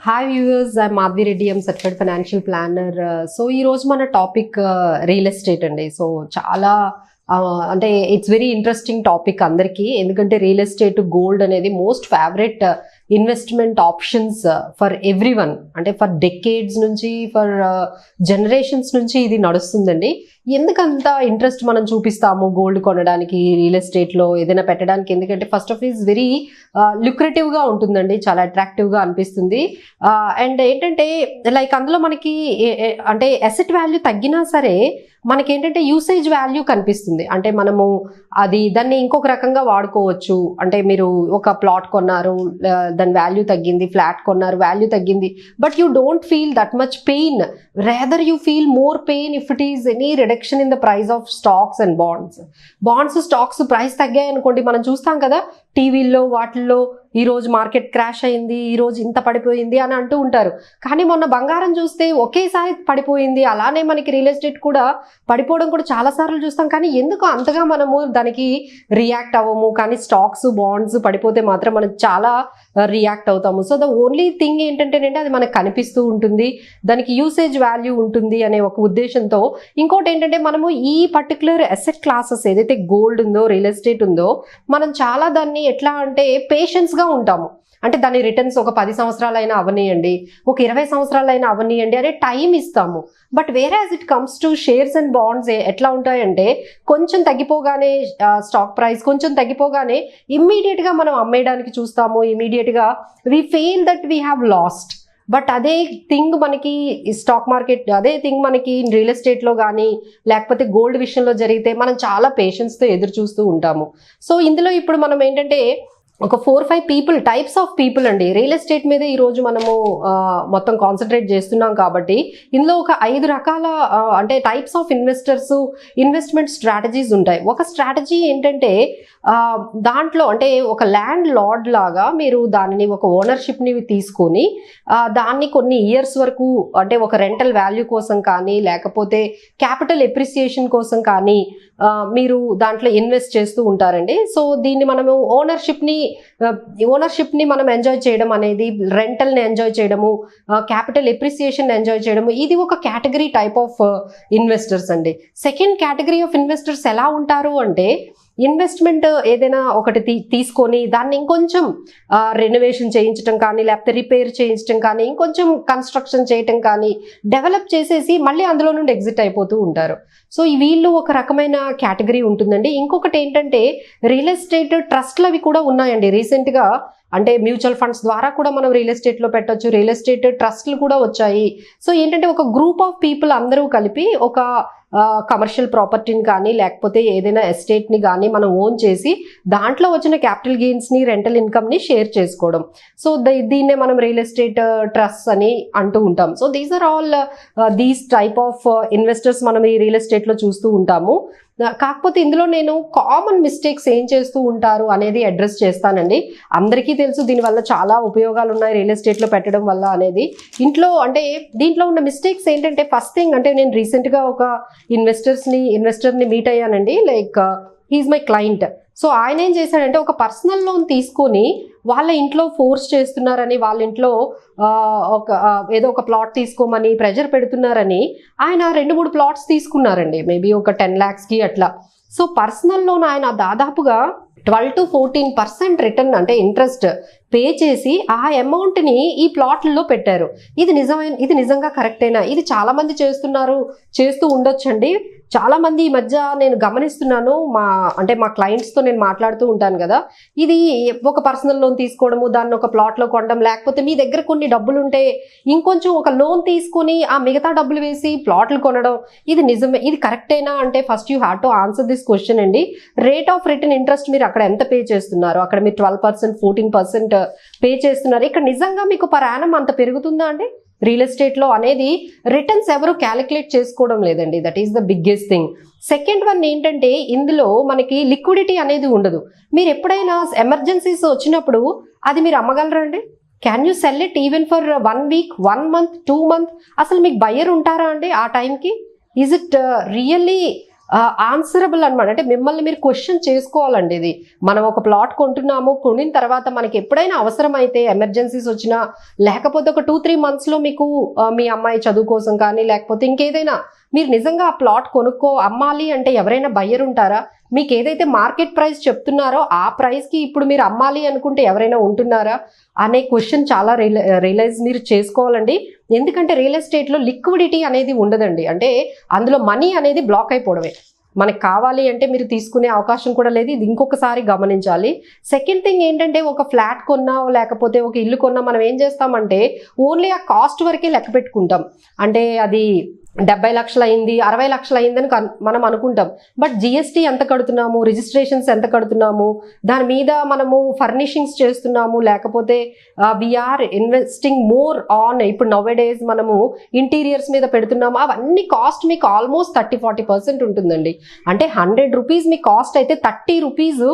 Hi viewers, I'm Madhavi Reddy, I'm certified financial planner. So ఈ రోజు మన topic real estate అండి. So చాలా అంటే ఇట్స్ వెరీ ఇంట్రెస్టింగ్ టాపిక్ అందరికీ, ఎందుకంటే రియల్ ఎస్టేట్ గోల్డ్ అనేది most favourite investment options for every one. అంటే ఫర్ డెకేడ్స్ నుంచి, ఫర్ జనరేషన్స్ నుంచి ఇది నడుస్తుందండి. ఎందుకంత ఇంట్రెస్ట్ మనం చూపిస్తాము గోల్డ్ కొనడానికి, రియల్ ఎస్టేట్లో ఏదైనా పెట్టడానికి? ఎందుకంటే ఫస్ట్ ఆఫ్ ఈజ్ వెరీ లుక్రేటివ్గా ఉంటుందండి, చాలా అట్రాక్టివ్గా అనిపిస్తుంది. అండ్ ఏంటంటే లైక్ అందులో మనకి అంటే అసెట్ వాల్యూ తగ్గినా సరే మనకేంటంటే యూసేజ్ వాల్యూ కనిపిస్తుంది. అంటే మనము దాన్ని ఇంకొక రకంగా వాడుకోవచ్చు. అంటే మీరు ఒక ప్లాట్ కొన్నారు, దాని వాల్యూ తగ్గింది, ఫ్లాట్ కొన్నారు, వాల్యూ తగ్గింది, but you don't feel that much pain. Rather you feel more pain if it is any reduction in the price of stocks and bonds. Stocks price తగ్గాయి అనుకోండి, మనం చూస్తాం కదా టీవీల్లో వాటిల్లో, ఈరోజు మార్కెట్ క్రాష్ అయింది, ఈరోజు ఇంత పడిపోయింది అని అంటూ ఉంటారు. కానీ మొన్న బంగారం చూస్తే ఒకేసారి పడిపోయింది. అలానే మనకి రియల్ ఎస్టేట్ కూడా పడిపోవడం కూడా చాలాసార్లు చూస్తాం. కానీ ఎందుకు అంతగా మనము దానికి రియాక్ట్ అవ్వము? కానీ స్టాక్స్, బాండ్స్ పడిపోతే మాత్రం మనం చాలా రియాక్ట్ అవుతాము. సో ద ఓన్లీ థింగ్ ఏంటంటే అది మనకు కనిపిస్తూ ఉంటుంది, దానికి యూసేజ్ వాల్యూ ఉంటుంది అనే ఒక ఉద్దేశంతో. ఇంకోటి ఏంటంటే మనము ఈ పర్టికులర్ అసెట్ క్లాసెస్ ఏదైతే గోల్డ్ ఉందో, రియల్ ఎస్టేట్ ఉందో, మనం చాలా దాన్ని ఎట్లా అంటే పేషెన్స్గా ఉంటాము. అంటే దాని రిటర్న్స్ ఒక 10 సంవత్సరాలైనా అవనియండి, ఒక 20 సంవత్సరాలైనా అవనియండి అనే టైం ఇస్తాము. బట్ వేరే as it comes to shares and bonds ఎట్లా ఉంటాయంటే, కొంచెం తగ్గిపోగానే స్టాక్ ప్రైస్ కొంచెం తగ్గిపోగానే ఇమ్మీడియట్గా మనం అమ్మేయడానికి చూస్తాము. ఇమ్మీడియట్గా we feel that we have lost. But అదే థింగ్ మనకి స్టాక్ మార్కెట్, అదే థింగ్ మనకి రియల్ ఎస్టేట్లో కానీ లేకపోతే గోల్డ్ విషయంలో జరిగితే మనం చాలా పేషెన్స్తో ఎదురు చూస్తూ ఉంటాము. సో ఇందులో ఇప్పుడు మనం ఏంటంటే ఒక 4-5 టైప్స్ ఆఫ్ పీపుల్ అండి. రియల్ ఎస్టేట్ మీద ఈరోజు మనము మొత్తం కాన్సన్ట్రేట్ చేస్తున్నాం కాబట్టి ఇందులో ఒక 5 రకాల అంటే టైప్స్ ఆఫ్ ఇన్వెస్ట్మెంట్ స్ట్రాటజీస్ ఉంటాయి. ఒక స్ట్రాటజీ ఏంటంటే దాంట్లో అంటే ఒక ల్యాండ్ లార్డ్ లాగా మీరు దానిని ఒక ఓనర్షిప్ని తీసుకొని దాన్ని కొన్ని ఇయర్స్ వరకు అంటే ఒక రెంటల్ వాల్యూ కోసం కానీ లేకపోతే క్యాపిటల్ ఎప్రిసియేషన్ కోసం కానీ మీరు దాంట్లో ఇన్వెస్ట్ చేస్తూ ఉంటారండి. సో దీన్ని మనము ఓనర్షిప్ని మనం ఎంజాయ్ చేయడం అనేది, రెంటల్ని ఎంజాయ్ చేయడము, క్యాపిటల్ ఎప్రిసియేషన్ ఎంజాయ్ చేయడము, ఇది ఒక కేటగిరీ టైప్ ఆఫ్ ఇన్వెస్టర్స్ అండి. సెకండ్ కేటగిరీ ఆఫ్ ఇన్వెస్టర్స్ ఎలా ఉంటారు అంటే, ఇన్వెస్ట్మెంట్ ఏదైనా ఒకటి తీసుకొని దాన్ని ఇంకొంచెం రెనోవేషన్ చేయించడం కానీ లేకపోతే రిపేర్ చేయించడం కానీ ఇంకొంచెం కన్స్ట్రక్షన్ చేయటం కానీ డెవలప్ చేసేసి మళ్ళీ అందులో నుండి ఎగ్జిట్ అయిపోతూ ఉంటారు. సో వీళ్ళు ఒక రకమైన కేటగిరీ ఉంటుందండి. ఇంకొకటి ఏంటంటే రియల్ ఎస్టేట్ ట్రస్ట్లు అవి కూడా ఉన్నాయండి. రీసెంట్గా అంటే మ్యూచువల్ ఫండ్స్ ద్వారా కూడా మనం రియల్ ఎస్టేట్లో పెట్టచ్చు, రియల్ ఎస్టేట్ ట్రస్ట్లు కూడా వచ్చాయి. సో ఏంటంటే ఒక గ్రూప్ ఆఫ్ పీపుల్ అందరూ కలిపి ఒక కమర్షియల్ ప్రాపర్టీని కానీ లేకపోతే ఏదైనా ఎస్టేట్ని కానీ మనం ఓన్ చేసి దాంట్లో వచ్చిన క్యాపిటల్ గెయిన్స్ని, రెంటల్ ఇన్కమ్ని షేర్ చేసుకోవడం. సో దీన్నే మనం రియల్ ఎస్టేట్ ట్రస్ట్ అని అంటూ ఉంటాం. So these are all these type of investors మనం ఈ రియల్ ఎస్టేట్లో చూస్తూ ఉంటాము. కాకపోతే ఇందులో నేను కామన్ మిస్టేక్స్ ఏం చేస్తూ ఉంటారు అనేది అడ్రస్ చేస్తానండి. అందరికీ తెలుసు దీనివల్ల చాలా ఉపయోగాలు ఉన్నాయి రియల్ ఎస్టేట్లో పెట్టడం వల్ల అనేది. దీంట్లో ఉన్న మిస్టేక్స్ ఏంటంటే, ఫస్ట్ థింగ్ అంటే నేను రీసెంట్గా ఒక ఇన్వెస్టర్ని మీట్ అయ్యానండి. Like he's my client. So ఆయన ఏం చేశాడంటే ఒక పర్సనల్ లోన్ తీసుకొని వాళ్ళ ఇంట్లో ఫోర్స్ చేస్తున్నారని, వాళ్ళ ఇంట్లో ఏదో ఒక ప్లాట్ తీసుకోమని ప్రెజర్ పెడుతున్నారని ఆయన 2-3 ప్లాట్స్ తీసుకున్నారండి, మేబీ ఒక 10 lakhsకి అట్లా. సో పర్సనల్ లోన్ ఆయన దాదాపుగా 12-14% రిటర్న్ అంటే ఇంట్రెస్ట్ పే చేసి ఆ అమౌంట్ని ఈ ప్లాట్లలో పెట్టారు. ఇది నిజంగా కరెక్టేనా? ఇది చాలా మంది చేస్తూ ఉండొచ్చండి. చాలా మంది ఈ మధ్య నేను గమనిస్తున్నాను, మా క్లయింట్స్తో నేను మాట్లాడుతూ ఉంటాను కదా, ఇది ఒక పర్సనల్ లోన్ తీసుకోవడము, దాన్ని ఒక ప్లాట్లో కొనడం, లేకపోతే మీ దగ్గర కొన్ని డబ్బులు ఉంటే ఇంకొంచెం ఒక లోన్ తీసుకొని ఆ మిగతా డబ్బులు వేసి ప్లాట్లు కొనడం, ఇది నిజమే, ఇది కరెక్టేనా అంటే first you have to answer this question అండి. రేట్ ఆఫ్ రిటర్న్ ఇంట్రెస్ట్ మీరు అక్కడ ఎంత పే చేస్తున్నారు? అక్కడ మీరు 12%, 14% పే చేస్తున్నారు. ఇక్కడ నిజంగా మీకు పర్ యానం అంత పెరుగుతుందా అండి? రియల్ ఎస్టేట్లో అనేది రిటర్న్స్ ఎవరు క్యాలిక్యులేట్ చేసుకోవడం లేదండి. That is the biggest thing. Second one ఏంటంటే, ఇందులో మనకి లిక్విడిటీ అనేది ఉండదు. మీరు ఎప్పుడైనా ఎమర్జెన్సీస్ వచ్చినప్పుడు అది మీరు అమ్మగలరా అండి? Can you sell it even for 1 week, 1 month, 2 months? అసలు మీకు బయ్యర్ ఉంటారా అండి ఆ టైంకి? ఈజ్ ఇట్ రియల్లీ ఆన్సరబుల్ అనమాట. అంటే మిమ్మల్ని మీరు క్వశ్చన్ చేసుకోవాలండి. ఇది మనం ఒక ప్లాట్ కొంటున్నాము, కొనిన తర్వాత మనకి ఎప్పుడైనా అవసరమైతే ఎమర్జెన్సీస్ వచ్చినా, లేకపోతే ఒక 2-3 మంత్స్లో మీకు మీ అమ్మాయి చదువు కోసం కానీ లేకపోతే ఇంకేదైనా మీరు నిజంగా ఆ ప్లాట్ అమ్మాలి అంటే ఎవరైనా బయ్యర్ ఉంటారా? మీకు ఏదైతే మార్కెట్ ప్రైస్ చెప్తున్నారో ఆ ప్రైస్కి ఇప్పుడు మీరు అమ్మాలి అనుకుంటే ఎవరైనా ఉంటున్నారా అనే క్వశ్చన్ చాలా రియలైజ్ మీరు చేసుకోవాలండి. ఎందుకంటే రియల్ ఎస్టేట్లో లిక్విడిటీ అనేది ఉండదండి. అంటే అందులో మనీ అనేది బ్లాక్ అయిపోవడమే. మనకు కావాలి అంటే మీరు తీసుకునే అవకాశం కూడా లేదు. ఇది ఇంకొకసారి గమనించాలి. సెకండ్ థింగ్ ఏంటంటే ఒక ఫ్లాట్ కొన్నా లేకపోతే ఒక ఇల్లు కొన్నా మనం ఏం చేస్తామంటే ఓన్లీ ఆ కాస్ట్ వరకే లెక్క పెట్టుకుంటాం. అంటే అది 70 లక్షలు అయింది, 60 లక్షలు అయిందని మనం అనుకుంటాం. బట్ జిఎస్టీ ఎంత కడుతున్నాము, రిజిస్ట్రేషన్స్ ఎంత కడుతున్నాము, దాని మీద మనము ఫర్నిషింగ్స్ చేస్తున్నాము, లేకపోతే వీఆర్ ఇన్వెస్టింగ్ మోర్ ఆన్ ఇప్పుడు నౌవేడేస్ మనము ఇంటీరియర్స్ మీద పెడుతున్నాము. అవన్నీ కాస్ట్ మీకు ఆల్మోస్ట్ 30-40% ఉంటుందండి. అంటే 100 రూపీస్ మీ కాస్ట్ అయితే 30 రూపీస్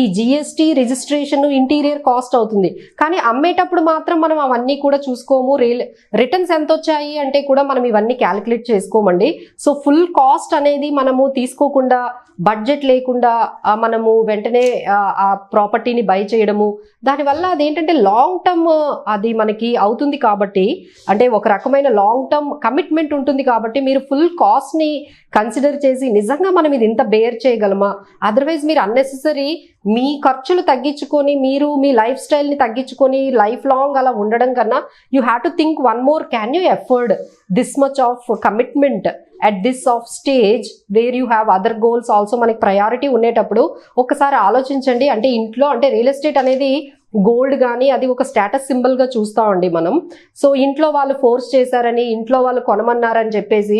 ఈ జిఎస్టీ రిజిస్ట్రేషన్ ఇంటీరియర్ కాస్ట్ అవుతుంది. కానీ అమ్మేటప్పుడు మాత్రం మనం అవన్నీ కూడా చూసుకోము. రిటర్న్స్ ఎంత వచ్చాయి అంటే కూడా మనం ఇవన్నీ క్యాలిక్యులేట్ చేసుకోమండి. సో ఫుల్ కాస్ట్ అనేది మనము తీసుకోకుండా బడ్జెట్ లేకుండా మనము వెంటనే ఆ ప్రాపర్టీని బై చేయడము, దానివల్ల అదేంటంటే లాంగ్ టర్మ్ అది మనకి అవుతుంది. కాబట్టి అంటే ఒక రకమైన లాంగ్ టర్మ్ కమిట్మెంట్ ఉంటుంది. కాబట్టి మీరు ఫుల్ కాస్ట్ని కన్సిడర్ చేసి నిజంగా మనం ఇది ఇంత బేర్ చేయగలమా, అదర్వైజ్ మీరు అన్నెసెసరీ మీ ఖర్చులు తగ్గించుకొని మీరు మీ లైఫ్ స్టైల్ని తగ్గించుకొని లైఫ్ లాంగ్ అలా ఉండడం కన్నా you have to think one more, can you afford this much of commitment at this of stage where you have other goals also. మనకి ప్రయారిటీ ఉండేటప్పుడు ఒకసారి ఆలోచించండి. అంటే ఇంట్లో అంటే రియల్ ఎస్టేట్ అనేది గోల్డ్ కానీ అది ఒక స్టేటస్ సింబల్గా చూస్తామండి మనం. సో ఇంట్లో వాళ్ళు ఫోర్స్ చేశారని, ఇంట్లో వాళ్ళు కొనమన్నారని చెప్పేసి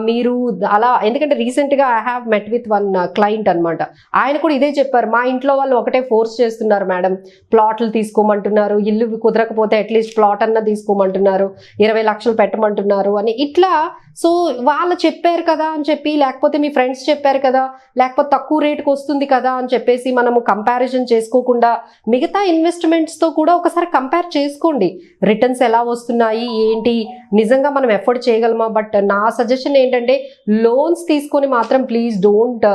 మీరు అలా, ఎందుకంటే రీసెంట్గా I have met with one client అనమాట. ఆయన కూడా ఇదే చెప్పారు, మా ఇంట్లో వాళ్ళు ఒకటే ఫోర్స్ చేస్తున్నారు మేడం, ప్లాట్లు తీసుకోమంటున్నారు, ఇల్లు కుదరకపోతే అట్లీస్ట్ ప్లాట్ అన్న తీసుకోమంటున్నారు, 20 లక్షలు పెట్టమంటున్నారు అని. ఇట్లా సో వాళ్ళు చెప్పారు కదా అని చెప్పి, లేకపోతే మీ ఫ్రెండ్స్ చెప్పారు కదా, లేకపోతే తక్కువ రేటుకి వస్తుంది కదా అని చెప్పేసి మనము కంపారిజన్ చేసుకోకుండా మిగతా ఇన్వెస్ట్మెంట్స్తో కూడా ఒకసారి కంపేర్ చేసుకోండి. రిటర్న్స్ ఎలా వస్తున్నాయి ఏంటి, నిజంగా మనం ఎఫర్ట్ చేయగలమా. బట్ నా సజెషన్ ఏంటంటే లోన్స్ తీసుకొని మాత్రం please don't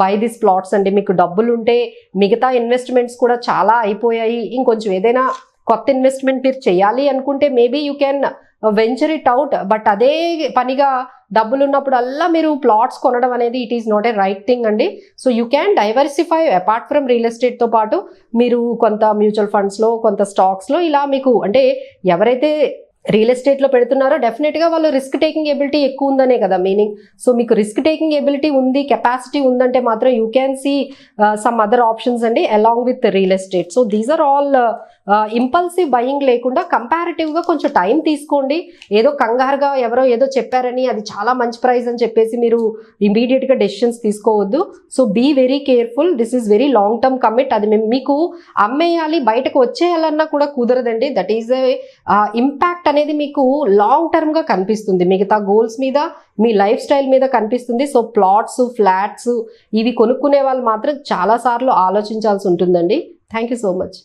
by this plots అండి. మీకు డబ్బులు ఉంటే మిగతా ఇన్వెస్ట్మెంట్స్ కూడా చాలా అయిపోయాయి, ఇంకొంచెం ఏదైనా కొత్త ఇన్వెస్ట్మెంట్ మీరు చేయాలి అనుకుంటే maybe you can venture it out. But అదే పనిగా డబ్బులు ఉన్నప్పుడల్లా మీరు ప్లాట్స్ కొనడం అనేది it is not a right thing అండి. So you can diversify apart from real ఎస్టేట్తో పాటు మీరు కొంత మ్యూచువల్ ఫండ్స్లో, కొంత స్టాక్స్లో ఇలా మీకు అంటే ఎవరైతే రియల్ ఎస్టేట్లో పెడుతున్నారో డెఫినెట్గా వాళ్ళు రిస్క్ టేకింగ్ ఎబిలిటీ ఎక్కువ ఉందనే కదా మీనింగ్. సో మీకు రిస్క్ టేకింగ్ ఎబిలిటీ ఉంది, కెపాసిటీ ఉందంటే మాత్రం you can see some other options అండి along with real estate. So these are all impulsive buying లేకుండా కంపారిటివ్గా కొంచెం టైం తీసుకోండి. ఏదో కంగారుగా ఎవరో ఏదో చెప్పారని అది చాలా మంచి ప్రైస్ అని చెప్పేసి మీరు ఇమీడియట్గా డెసిషన్స్ తీసుకోవద్దు. So be very careful. This is very long term commit. అది మీకు అమ్మేయాలి బయటకు వచ్చేయాలన్నా కూడా కుదరదండి. దట్ ఈజ్ ఇంపాక్ట్ అనేది మీకు లాంగ్ టర్మ్గా కనిపిస్తుంది, మిగతా గోల్స్ మీద, మీ లైఫ్ స్టైల్ మీద కనిపిస్తుంది. సో ప్లాట్స్, ఫ్లాట్స్ ఇవి కొనుక్కునే వాళ్ళు మాత్రం చాలాసార్లు ఆలోచించాల్సి ఉంటుందండి. Thank you so much.